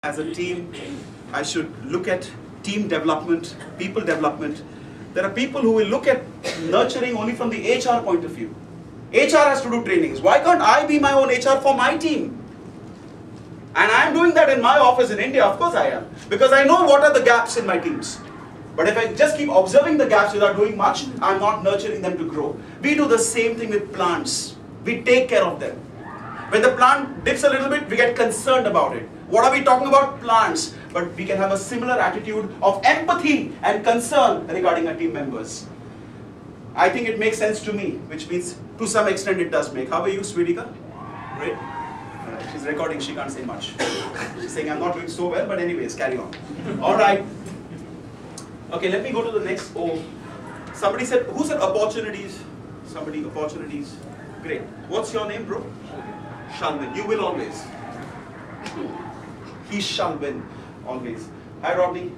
As a team, I should look at team development, people development. There are people who will look at nurturing only from the HR point of view. HR has to do trainings. Why can't I be my own HR for my team? And I'm doing that in my office in India, of course I am. Because I know what are the gaps in my teams. But if I just keep observing the gaps without doing much, I'm not nurturing them to grow. We do the same thing with plants. We take care of them. When the plant dips a little bit, we get concerned about it. What are we talking about? Plants. But we can have a similar attitude of empathy and concern regarding our team members. I think it makes sense to me, which means to some extent it does make. How are you, Sweetika? Great. She's recording, she can't say much. She's saying I'm not doing so well, but anyways, carry on. Alright. Okay, let me go to the next O. Somebody said, who said opportunities? Somebody, opportunities. Great. What's your name, bro? Shall win. You will always. He shall win. Always. Hi, Rodney.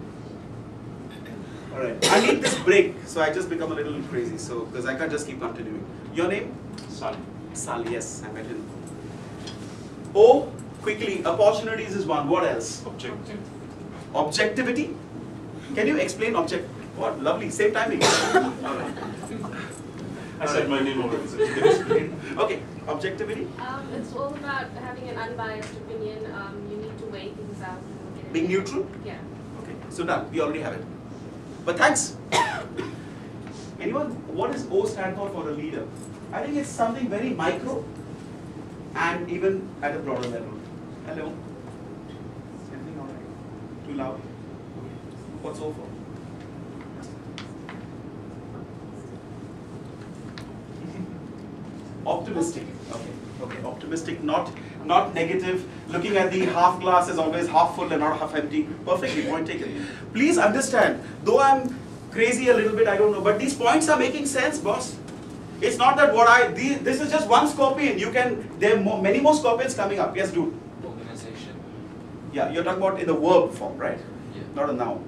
Alright. I need this break, so I just become a little crazy, so because I can't just keep continuing. Your name? Sal. Sal, yes, I met him. O, quickly, opportunities is one. What else? Objective. Objectivity? Can you explain object? What? Lovely, same timing. Alright. I said my name already. So you can explain. Okay, objectivity? It's all about having an unbiased opinion. You need to weigh things out. Being neutral? Yeah. Okay, so done. We already have it. But thanks. Anyone? What does O stand for a leader? I think it's something very micro and even at a broader level. Hello? Is everything alright? Too loud? What's O for? Optimistic. Okay. Okay. Optimistic, not negative. Looking at the half glass is always half full and not half empty. Perfectly, point taken. Please understand, though I'm crazy a little bit, I don't know, but these points are making sense, boss. It's not that this is just one scorpion. There are many more scorpions coming up. Yes, dude. Organization. Yeah, you're talking about in the verb form, right? Yeah. Not a noun.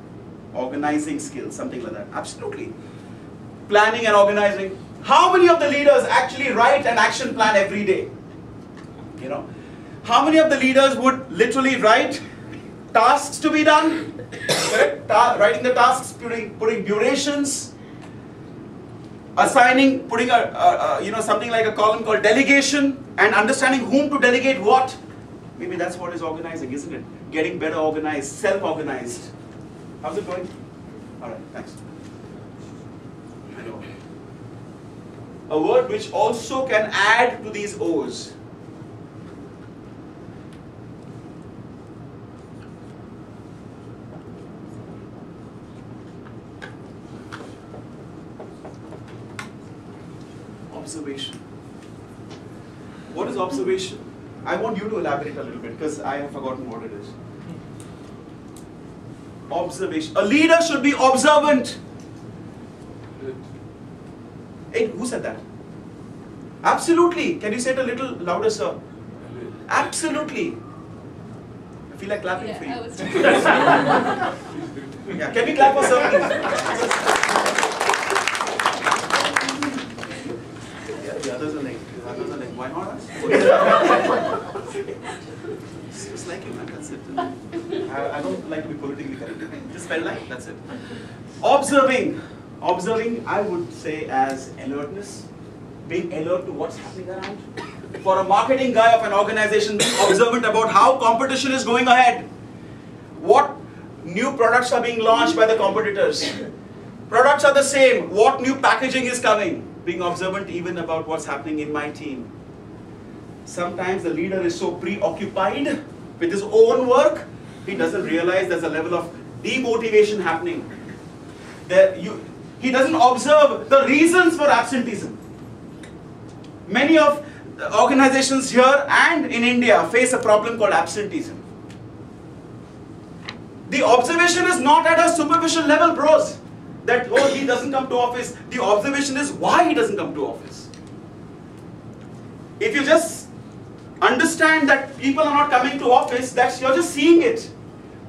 Organizing skills, something like that. Absolutely. Planning and organizing. How many of the leaders actually write an action plan every day? You know, how many of the leaders would literally write tasks to be done? Correct? Writing the tasks, putting durations, assigning, putting something like a column called delegation, and understanding whom to delegate what. Maybe that's what is organizing, isn't it? Getting better organized, self-organized. How's it going? All right, thanks. I know. A word which also can add to these O's. Observation. What is observation? I want you to elaborate a little bit because I have forgotten what it is. Observation. A leader should be observant. Hey, who said that? Absolutely. Can you say it a little louder, sir? Absolutely. I feel like clapping for you. Yeah, can we clap for sir, please? Yeah, the others are like, why not us? Just like you, man, that's it. I don't like to be politically correct. Just felt like, that's it. Observing, I would say as alertness, being alert to what's happening around. For a marketing guy of an organization, being observant about how competition is going ahead. What new products are being launched by the competitors. Products are the same. What new packaging is coming. Being observant even about what's happening in my team. Sometimes the leader is so preoccupied with his own work, he doesn't realize there's a level of demotivation happening. He doesn't observe the reasons for absenteeism. Many of the organizations here and in India face a problem called absenteeism. The observation is not at a superficial level, bros. That, oh, he doesn't come to office. The observation is why he doesn't come to office. If you just understand that people are not coming to office, you're just seeing it.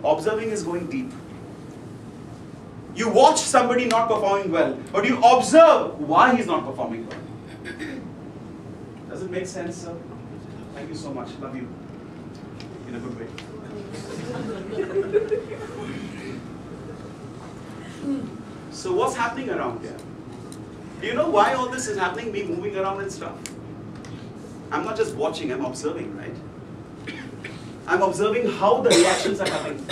Observing is going deep. You watch somebody not performing well, but you observe why he's not performing well. Does it make sense, sir? Thank you so much. Love you. In a good way. So what's happening around here? Do you know why all this is happening, me moving around and stuff? I'm not just watching, I'm observing, right? I'm observing how the reactions are coming.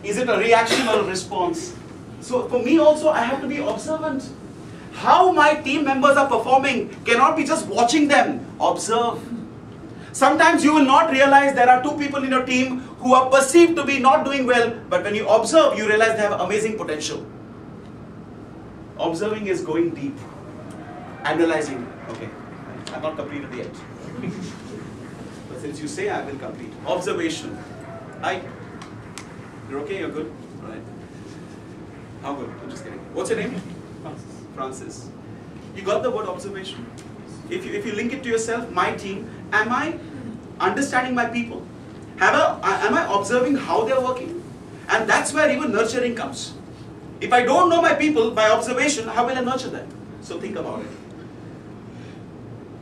Is it a reaction or a response? So for me also, I have to be observant. How my team members are performing cannot be just watching them. Observe. Sometimes you will not realize there are two people in your team who are perceived to be not doing well, but when you observe, you realize they have amazing potential. Observing is going deep. Analyzing. Okay, I'm not completed yet. But since you say I will complete. Observation. You're okay? You're good? All right. How good? I'm just kidding. What's your name? Francis. Francis. You got the word observation? If you link it to yourself, my team, am I understanding my people? Am I observing how they're working? And that's where even nurturing comes. If I don't know my people by observation, how will I nurture them? So think about it.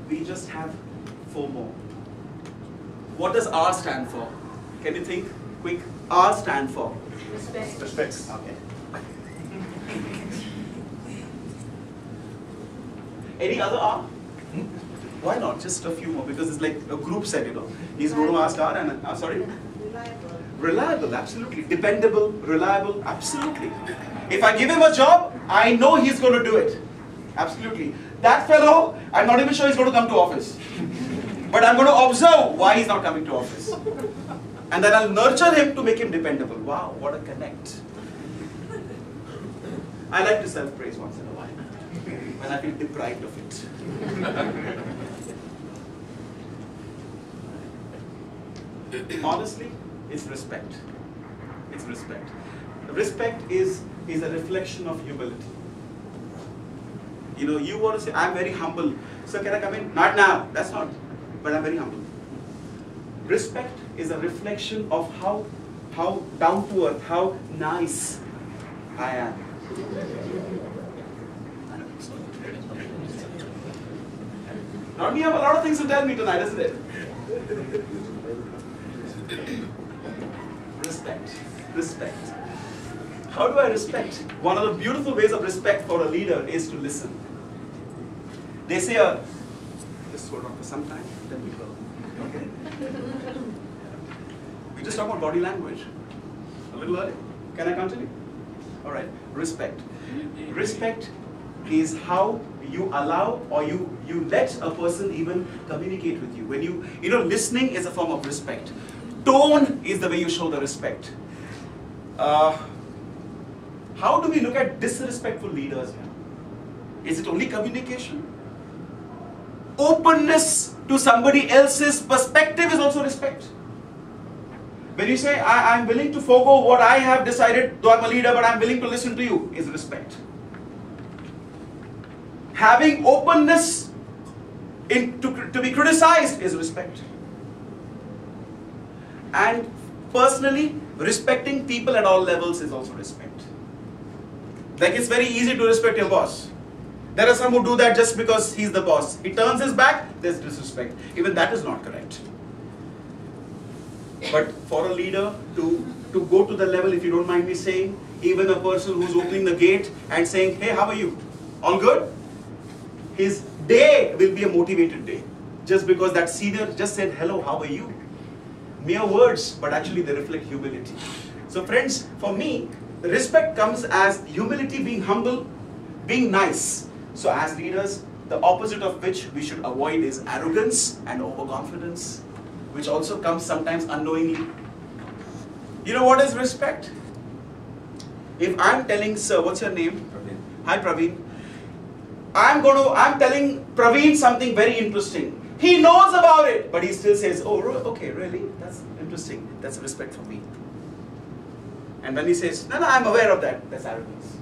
We just have 4 more. What does R stand for? Can you think quick? R stand for? Respect. Respect. Okay. Any other R? Why not? Just a few more, because it's like a group set, you know. He's going to ask R and, sorry? Reliable. Reliable, absolutely. Dependable, reliable, absolutely. If I give him a job, I know he's going to do it. Absolutely. That fellow, I'm not even sure he's going to come to office. But I'm going to observe why he's not coming to office. And then I'll nurture him to make him dependable. Wow, what a connect. I like to self-praise once in a while, when I feel deprived of it. Honestly, it's respect. It's respect. Respect is a reflection of humility. You know, you want to say, I'm very humble. So can I come in? Not now. That's not. But I'm very humble. Respect is a reflection of how down to earth, how nice I am. Now you have a lot of things to tell me tonight, isn't it? Respect. Respect. How do I respect? One of the beautiful ways of respect for a leader is to listen. They say, just hold on for some time, then we go. Okay? We just talk about body language. A little early. Can I continue? All right. Respect. Respect is how you allow or you let a person even communicate with you. When you know, listening is a form of respect. Tone is the way you show the respect. How do we look at disrespectful leaders here? Is it only communication? Openness to somebody else's perspective is also respect. When you say, I'm willing to forego what I have decided, though I'm a leader, but I'm willing to listen to you, is respect. Having openness to be criticized is respect. And personally, respecting people at all levels is also respect. Like, it's very easy to respect your boss. There are some who do that just because he's the boss. He turns his back, there's disrespect. Even that is not correct. But for a leader to go to the level, if you don't mind me saying, even a person who's opening the gate and saying, hey, how are you? All good? His day will be a motivated day. Just because that senior just said, hello, how are you? Mere words, but actually they reflect humility. So friends, for me, respect comes as humility, being humble, being nice. So as leaders, the opposite of which we should avoid is arrogance and overconfidence, which also comes sometimes unknowingly. You know what is respect? If I'm telling, sir, what's your name? Praveen. Hi, Praveen. I'm telling Praveen something very interesting. He knows about it, but he still says, oh, okay, really? That's interesting. That's respect for me. And when he says, no, I'm aware of that, that's arrogance.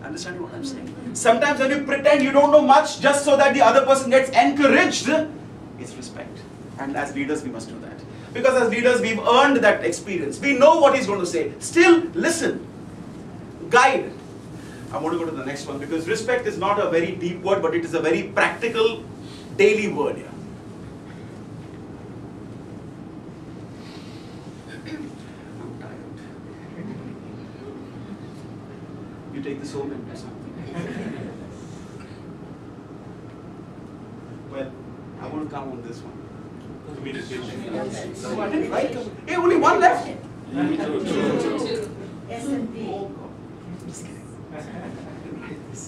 Understand what I'm saying? Sometimes when you pretend you don't know much just so that the other person gets encouraged, it's respect. And as leaders, we must do that. Because as leaders, we've earned that experience. We know what he's going to say. Still, listen. Guide. I want to go to the next one because respect is not a very deep word, but it is a very practical, daily word here. I'm tired. You take this home and do something. Well, I want to come on this one. Communication. No, I didn't write. Hey, only one left. Two. S&P. Oh God. I'm just kidding. I didn't write this.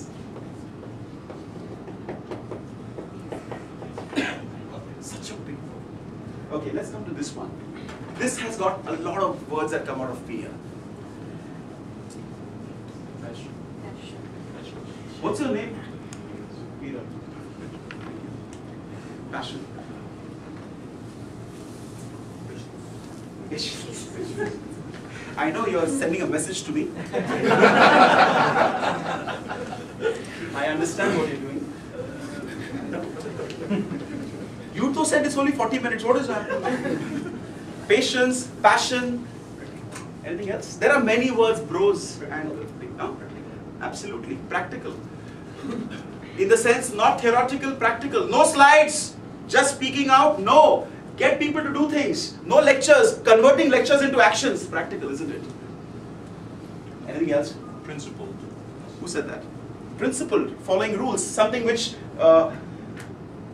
Such a big word. Okay, let's come to this one. This has got a lot of words that come out of fear. What's your name? Peter. Passion. I know you're sending a message to me. I understand what you're doing. You too said it's only 40 minutes. What is happening? Patience, passion, anything else? There are many words, bros, and no? Absolutely, practical. In the sense, not theoretical, practical. No slides, just speaking out, no. Get people to do things. No lectures, converting lectures into actions. Practical, isn't it? Anything else? Principled. Who said that? Principled, following rules, something which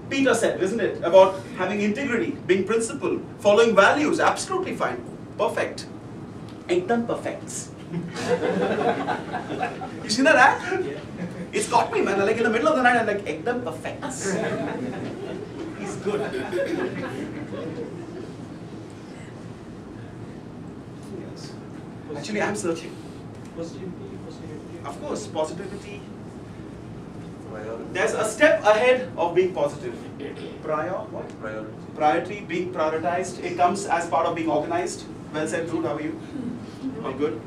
Peter said, isn't it? About having integrity, being principled, following values, absolutely fine. Perfect. Ekdam perfects. You seen that act? Yeah. It's got me, man. Like in the middle of the night, I'm like, Ekdam perfects. He's good. Yes. Actually, I'm searching. Of course, positivity. There's a step ahead of being positive. What? Priority. Priority, being prioritized. It comes as part of being organized. Well said, Ruth. How are you? All good?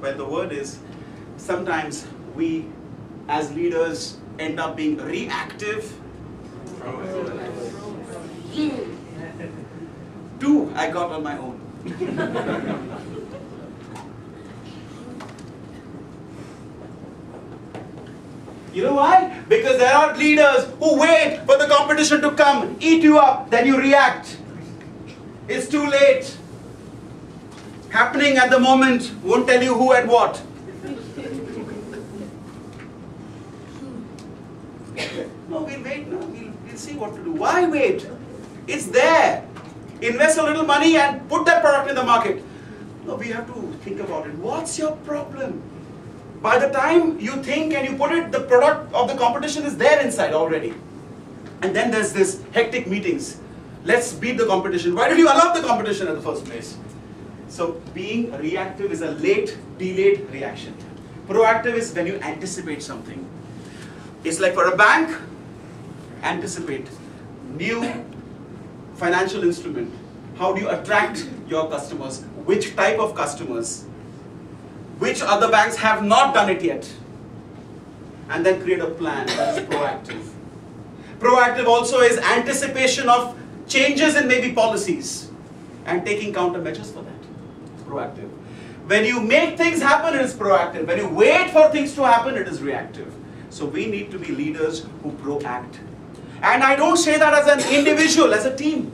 Well, the word is, sometimes we as leaders end up being reactive. Two I got on my own. You know why? Because there are leaders who wait for the competition to come, eat you up, then you react. It's too late. Happening at the moment, won't tell you who and what. No, we'll wait now. We'll see what to do. Why wait? It's there. Invest a little money and put that product in the market. No, we have to think about it. What's your problem? By the time you think and you put it, the product of the competition is there inside already. And then there's this hectic meetings. Let's beat the competition. Why did you allow the competition in the first place? So being reactive is a late, delayed reaction. Proactive is when you anticipate something. It's like for a bank, anticipate. New financial instrument. How do you attract your customers? Which type of customers? Which other banks have not done it yet? And then create a plan that is proactive. Proactive also is anticipation of changes in maybe policies and taking countermeasures for that. It's proactive. When you make things happen, it is proactive. When you wait for things to happen, it is reactive. So we need to be leaders who proact. And I don't say that as an individual, as a team.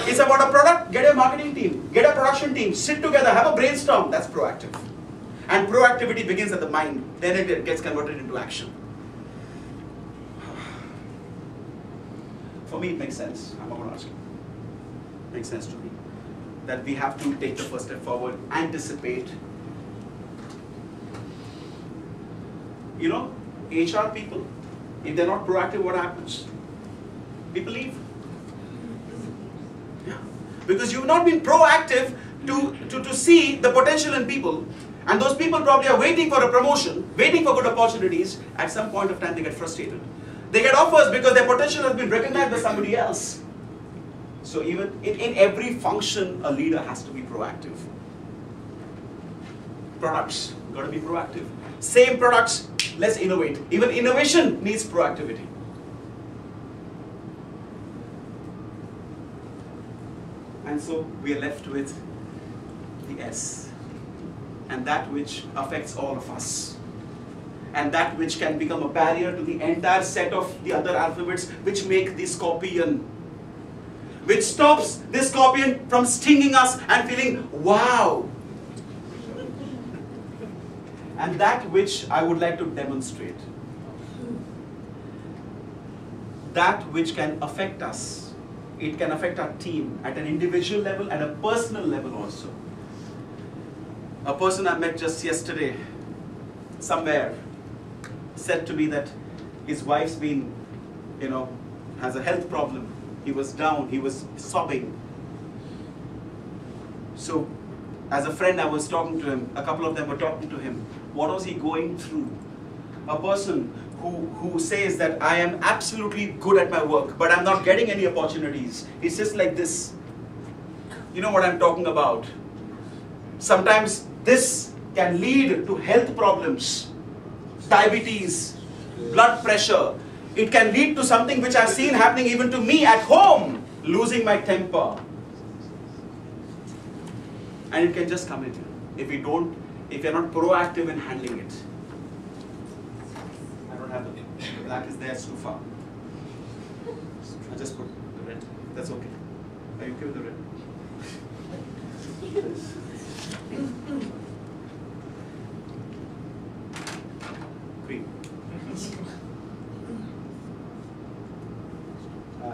It's about a product, get a marketing team, get a production team, sit together, have a brainstorm. That's proactive. And proactivity begins at the mind, then it gets converted into action. For me, it makes sense. I'm not going to ask you. It makes sense to me that we have to take the first step forward, anticipate. You know, HR people, if they're not proactive, what happens? People leave. Yeah. Because you've not been proactive to see the potential in people, and those people probably are waiting for a promotion, waiting for good opportunities. At some point of time, they get frustrated. They get offers because their potential has been recognized by somebody else. So even in every function, a leader has to be proactive. Products, got to be proactive. Same products, let's innovate. Even innovation needs proactivity. And so we are left with the S, and that which affects all of us, and that which can become a barrier to the entire set of the other alphabets which make the scorpion. which stops this scorpion from stinging us and feeling, wow. And that which I would like to demonstrate, that which can affect us, it can affect our team at an individual level and a personal level also. A person I met just yesterday, somewhere, said to me that his wife's been, has a health problem. He was down, he was sobbing. So, as a friend, I was talking to him, a couple of them were talking to him. What was he going through? A person who says that I am absolutely good at my work, but I'm not getting any opportunities. It's just like this. You know what I'm talking about. Sometimes this can lead to health problems, diabetes, blood pressure. It can lead to something which I've seen happening even to me at home, losing my temper. And it can just come in if you're not proactive in handling it. I don't have the black is there, it's too far. I just put the red. That's okay. Are you okay with the red? Green.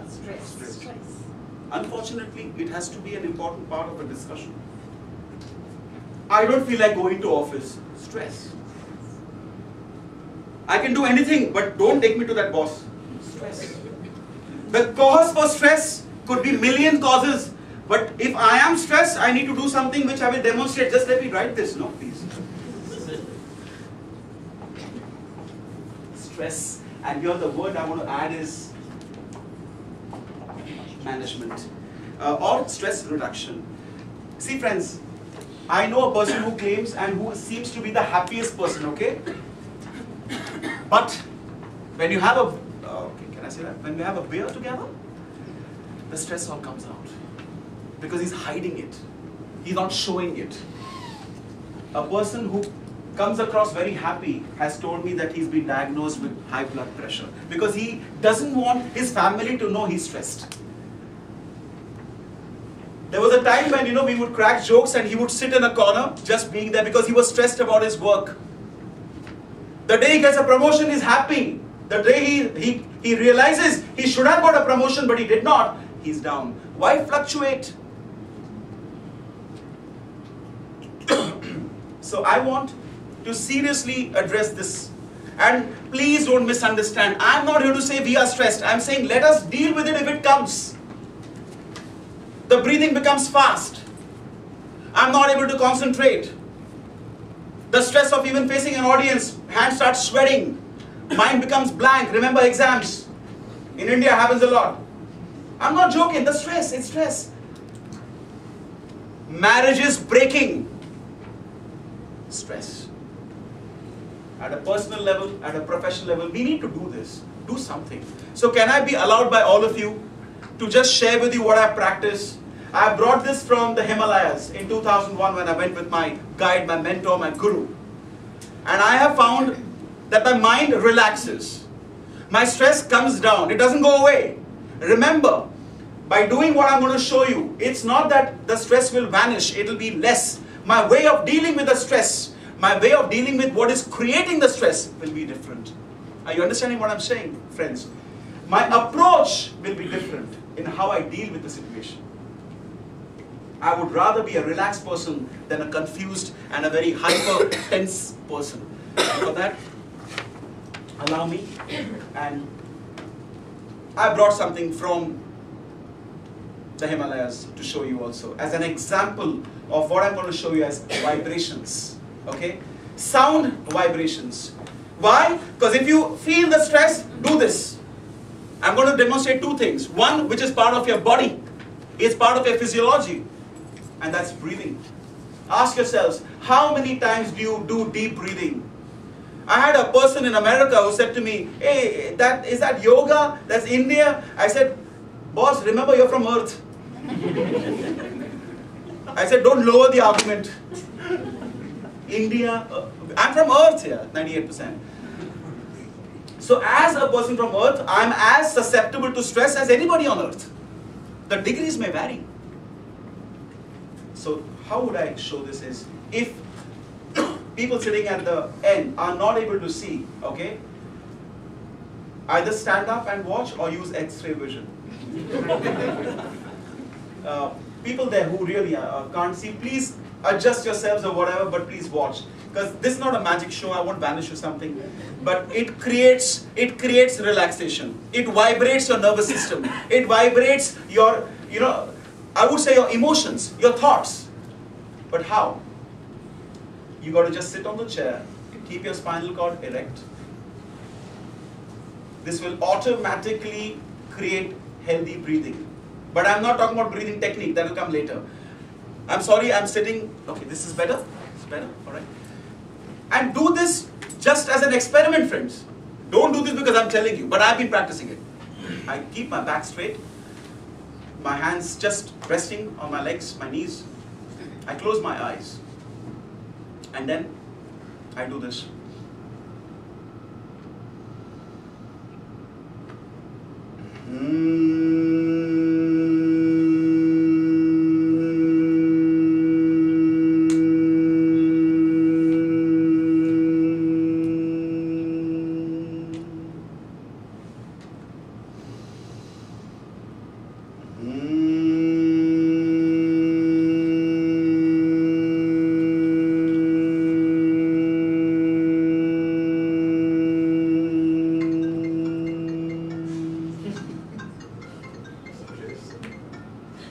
Stress. Unfortunately, it has to be an important part of the discussion. I don't feel like going to office. Stress. I can do anything, but don't take me to that boss. Stress. The cause for stress could be million causes, but if I am stressed, I need to do something which I will demonstrate. Just let me write this, no, please. Stress. And here the word I want to add is management or stress reduction. See, friends, I know a person who claims and who seems to be the happiest person, okay? But when you have when we have a beer together, the stress all comes out. Because he's hiding it. He's not showing it. A person who comes across very happy has told me that he's been diagnosed with high blood pressure. Because he doesn't want his family to know he's stressed. There was a time when, we would crack jokes and he would sit in a corner just being there because he was stressed about his work. The day he gets a promotion, he's happy. The day he realizes he should have got a promotion but he did not, he's down. Why fluctuate? So I want to seriously address this. And please don't misunderstand. I'm not here to say we are stressed. I'm saying let us deal with it if it comes. The breathing becomes fast. I'm not able to concentrate. The stress of even facing an audience, hand starts sweating. Mind becomes blank. Remember exams. In India happens a lot. I'm not joking, the stress, it's stress. Marriage is breaking. Stress. At a personal level, at a professional level, we need to do this. Do something. So can I be allowed by all of you to just share with you what I practice? I brought this from the Himalayas in 2001 when I went with my guide, my mentor, my guru. And I have found that my mind relaxes. My stress comes down. It doesn't go away. Remember, by doing what I'm going to show you, it's not that the stress will vanish. It will be less. My way of dealing with the stress, my way of dealing with what is creating the stress will be different. Are you understanding what I'm saying, friends? My approach will be different in how I deal with the situation. I would rather be a relaxed person than a confused and a very hyper tense person. For that, allow me, and I brought something from the Himalayas to show you also as an example of what I'm going to show you as vibrations. Okay? Sound vibrations. Why? Because if you feel the stress, do this. I'm going to demonstrate two things. One, which is part of your body, is part of your physiology, and that's breathing. Ask yourselves, how many times do you do deep breathing? I had a person in America who said to me, hey, is that yoga? That's India? I said, boss, remember you're from Earth. I said, don't lower the argument. India, I'm from Earth here, 98%. So as a person from Earth, I'm as susceptible to stress as anybody on Earth. The degrees may vary. So how would I show this is, if people sitting at the end are not able to see, okay, either stand up and watch or use X-ray vision. People there who really can't see, please adjust yourselves or whatever, but please watch. Because this is not a magic show, I won't banish you something. But it creates relaxation. It vibrates your nervous system. It vibrates your, I would say your emotions, your thoughts. But how? You got to just sit on the chair, keep your spinal cord erect. This will automatically create healthy breathing. But I'm not talking about breathing technique, that will come later. I'm sorry, I'm sitting, okay, this is better? It's better, all right. And do this just as an experiment, friends. Don't do this because I'm telling you, but I've been practicing it. I keep my back straight, my hands just resting on my legs, my knees. I close my eyes, and then I do this.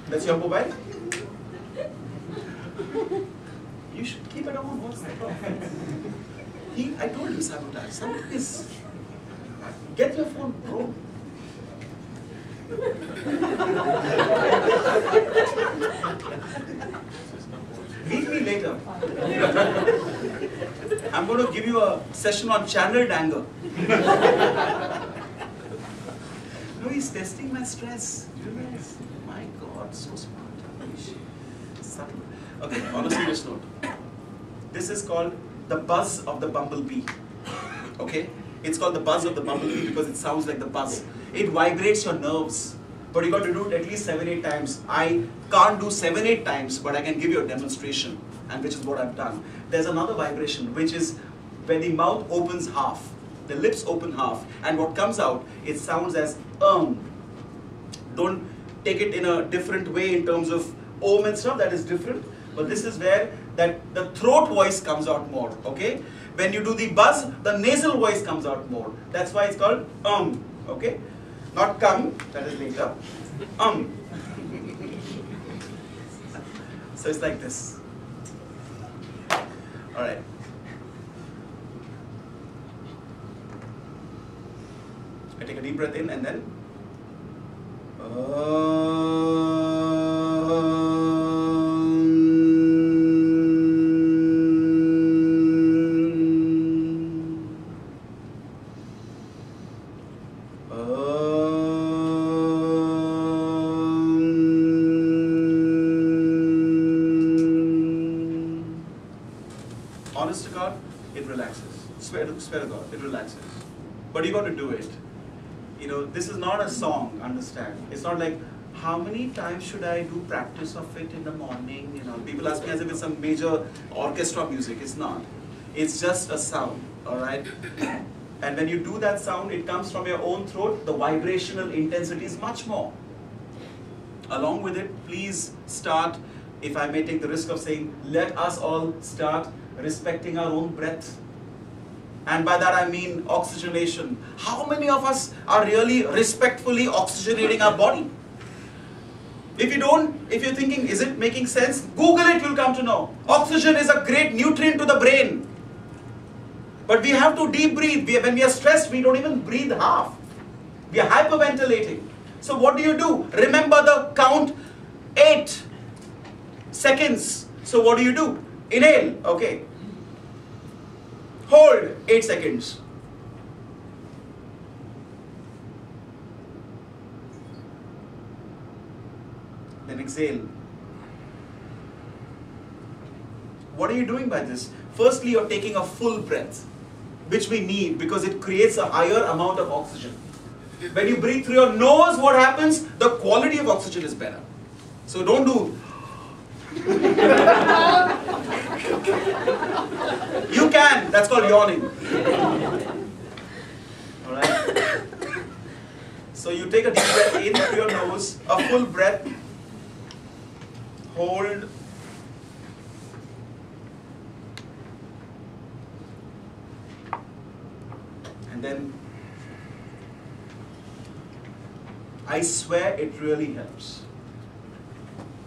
That's your mobile? You should keep it on. What's the problem? I told you sabotage. Something is. Get your phone, bro. Meet me later. I'm going to give you a session on channeled anger. No, he's testing my stress. Realize? My God, so smart. Subtle. Okay, on a serious note. This is called the buzz of the bumblebee. Okay? It's called the buzz of the bumblebee because it sounds like the buzz. It vibrates your nerves. But you got to do it at least 7-8 times. I can't do 7-8 times, but I can give you a demonstration, and which is what I've done. There's another vibration, which is when the mouth opens half, the lips open half, and what comes out, it sounds as Don't take it in a different way in terms of and stuff, that is different. But this is where the throat voice comes out more, okay? When you do the buzz, the nasal voice comes out more. That's why it's called okay? Not come, that is later. So it's like this. All right. I take a deep breath in and then honest to God, it relaxes. Swear to God, it relaxes. But you got to do it. This is not a song, understand? It's not like, how many times should I do practice of it in the morning? People ask me as if it's some major orchestra music. It's not. It's just a sound, all right? And when you do that sound, it comes from your own throat. The vibrational intensity is much more. Along with it, please start, if I may take the risk of saying, let us all start respecting our own breath. And by that I mean oxygenation. How many of us are really respectfully oxygenating our body? If you don't, if you're thinking, is it making sense? Google it, you'll come to know. Oxygen is a great nutrient to the brain. But we have to deep breathe. When we are stressed, we don't even breathe half. We are hyperventilating. So what do? Remember the count 8 seconds. So what do? Inhale, okay. Hold 8 seconds. Then exhale. What are you doing by this? Firstly, you're taking a full breath, which we need because it creates a higher amount of oxygen. When you breathe through your nose, what happens? The quality of oxygen is better. So don't do. You can. That's called yawning. Alright? So you take a deep breath in through your nose, a full breath. Hold. And then I swear it really helps.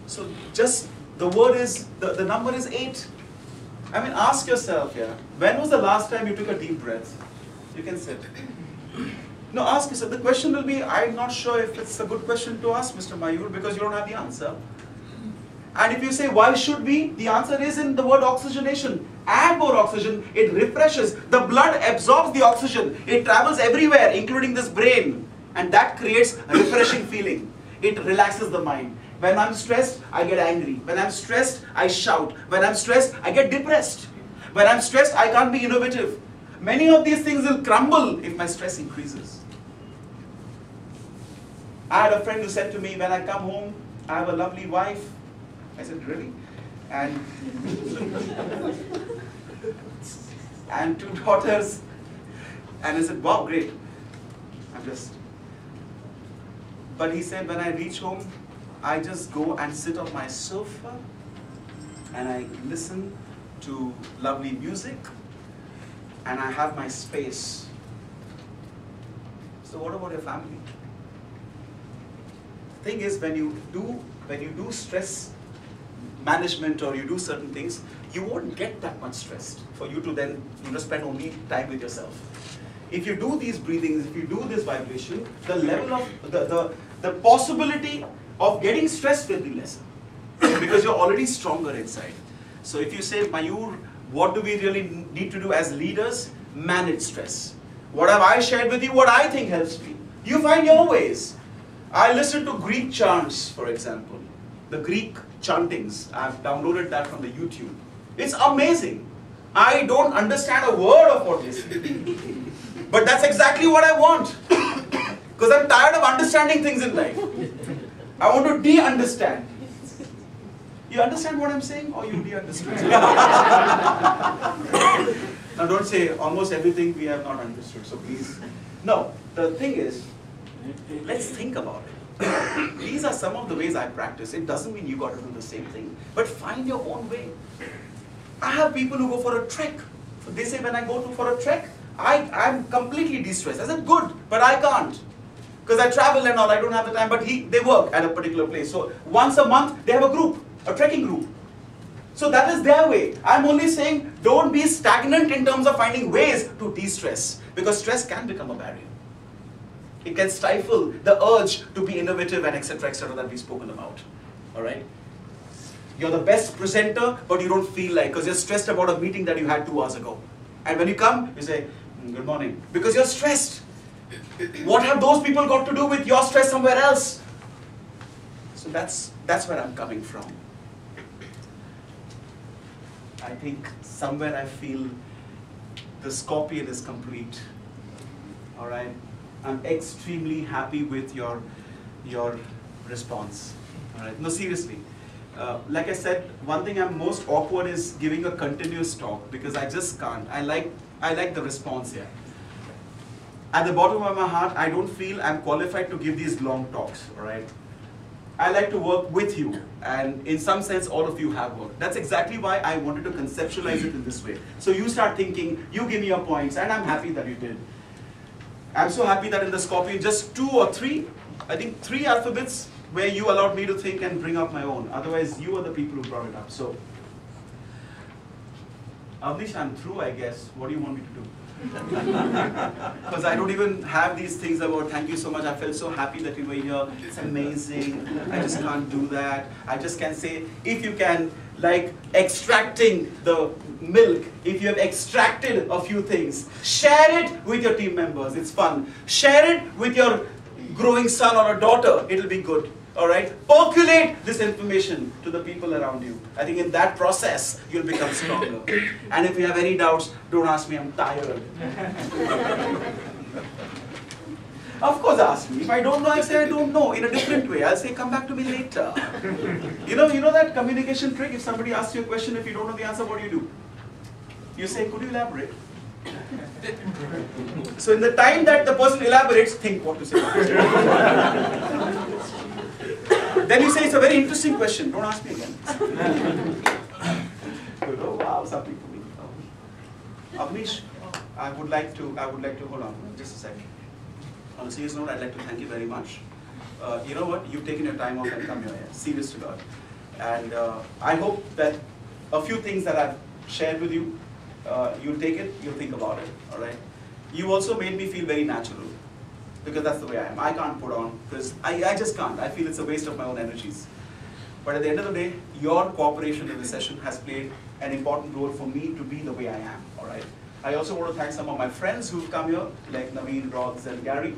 So just the word is, the number is 8. I mean, ask yourself, when was the last time you took a deep breath? You can sit. No, ask yourself. The question will be, I'm not sure if it's a good question to ask, Mr. Mayur, because you don't have the answer. And if you say, why should we? The answer is in the word oxygenation. Add more oxygen, it refreshes. The blood absorbs the oxygen. It travels everywhere, including this brain. And that creates a refreshing feeling. It relaxes the mind. When I'm stressed, I get angry. When I'm stressed, I shout. When I'm stressed, I get depressed. When I'm stressed, I can't be innovative. Many of these things will crumble if my stress increases. I had a friend who said to me, when I come home, I have a lovely wife. I said, really? And 2 daughters. And I said, wow, great. But he said, when I reach home, I just go and sit on my sofa and I listen to lovely music and I have my space. So what about your family? The thing is, when you do stress management or you do certain things, you won't get that much stressed for you to then spend only time with yourself. If you do these breathings, if you do this vibration, the level of the possibility of getting stressed will be lesser because you're already stronger inside. So if you say, Mayur, what do we really need to do as leaders? Manage stress. What have I shared with you? What I think helps me. You find your ways. I listen to Greek chants, for example. The Greek chantings. I've downloaded that from the YouTube. It's amazing. I don't understand a word of what they say. But that's exactly what I want. Because I'm tired of understanding things in life. I want to de-understand. You understand what I'm saying, or you de-understand? Now don't say almost everything we have not understood, so please. No, the thing is, let's think about it. These are some of the ways I practice. It doesn't mean you got to do the same thing, but find your own way. I have people who go for a trek. They say when I go for a trek, I'm completely de-stressed. I said, good, but I can't. Because I travel and all, I don't have the time, but they work at a particular place. So once a month, they have a group, a trekking group. So that is their way. I'm only saying, don't be stagnant in terms of finding ways to de-stress. Because stress can become a barrier. It can stifle the urge to be innovative and etc. that we've spoken about. Alright? You're the best presenter, but you don't feel like, because you're stressed about a meeting that you had 2 hours ago. And when you come, you say, good morning. Because you're stressed. What have those people got to do with your stress somewhere else? So that's where I'm coming from. I think somewhere I feel the scorpion is complete. Alright? I'm extremely happy with your response. Alright? No, seriously. Like I said, one thing I'm most awkward is giving a continuous talk because I just can't. I like the response here. At the bottom of my heart, I don't feel I'm qualified to give these long talks, alright? I like to work with you, and in some sense, all of you have worked. That's exactly why I wanted to conceptualize it in this way. So you start thinking, you give me your points, and I'm happy that you did. I'm so happy that in the Scorpion, just 2 or 3, I think 3 alphabets where you allowed me to think and bring up my own. Otherwise, you are the people who brought it up. So, Avnish, I'm through, I guess. What do you want me to do? Because I don't even have these things about thank you so much, I felt so happy that you were here, it's amazing, I just can't do that. I just can say, if you can, like extracting the milk, if you have extracted a few things, share it with your team members, it's fun. Share it with your growing son or a daughter, it'll be good. Alright? Percolate this information to the people around you. I think in that process, you'll become stronger. And if you have any doubts, don't ask me, I'm tired. Of course ask me. If I don't know, I say I don't know in a different way. I'll say come back to me later. You know that communication trick? If somebody asks you a question, if you don't know the answer, what do? You say, could you elaborate? So in the time that the person elaborates, think what to say. Then you say it's a very interesting question. Don't ask me again. Oh wow, some people. Avnish, I would like to hold on just a second. On a serious note, I'd like to thank you very much. You know what? You've taken your time off and come here. Serious to God. And I hope that a few things that I've shared with you, you'll take it, you'll think about it. All right. You also made me feel very natural, because that's the way I am. I can't put on, because I just can't. I feel it's a waste of my own energies. But at the end of the day, your cooperation in this session has played an important role for me to be the way I am. All right. I also want to thank some of my friends who've come here, like Naveen, Rogs, and Gary.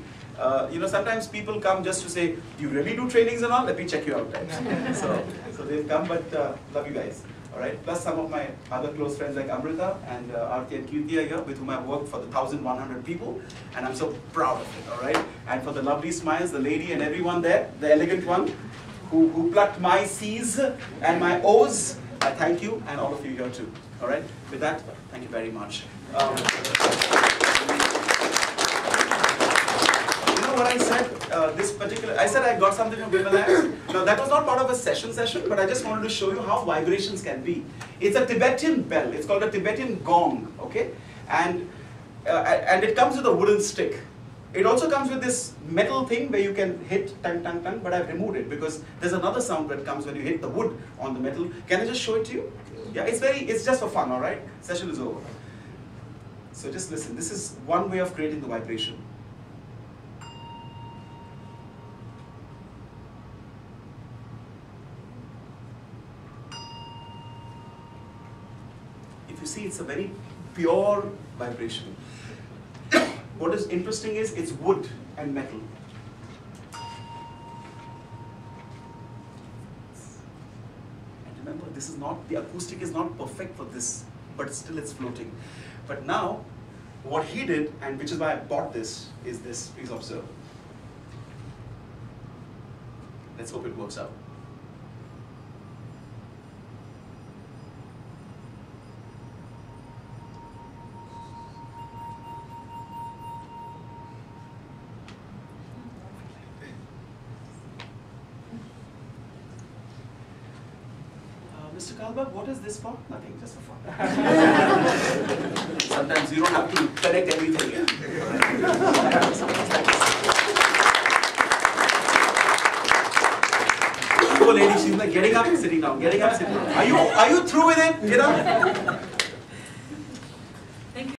You know, sometimes people come just to say, "You really do trainings and all? Let me check you out." Right? so they've come, but love you guys. All right. Plus some of my other close friends like Amrita and Aarti and Kirti are here, with whom I've worked for the 1,100 people, and I'm so proud of it. All right. And for the lovely smiles, the lady and everyone there, the elegant one, who plucked my C's and my O's, I thank you, and all of you here too. All right. With that, thank you very much. You know what I said? I said I got something from Vimalabs. Now that was not part of a session, but I just wanted to show you how vibrations can be. It's a Tibetan bell. It's called a Tibetan gong. Okay, and it comes with a wooden stick. It also comes with this metal thing where you can hit tang tang tang, but I've removed it because there's another sound that comes when you hit the wood on the metal. Can I just show it to you? Yeah, it's just for fun. All right, session is over. So just listen, this is one way of creating the vibration. If you see, it's a very pure vibration. What is interesting is it's wood and metal. And remember, this is not, the acoustic is not perfect for this, but still it's floating. But now, what he did, and which is why I bought this, is this. Please observe. Let's hope it works out. Mr. Kalbag, what is this for? Nothing, just for fun. Sometimes you don't have to connect everything. Yeah? Poor lady, she's like getting up, sitting down, getting up, sitting down. Are you through with it? You know?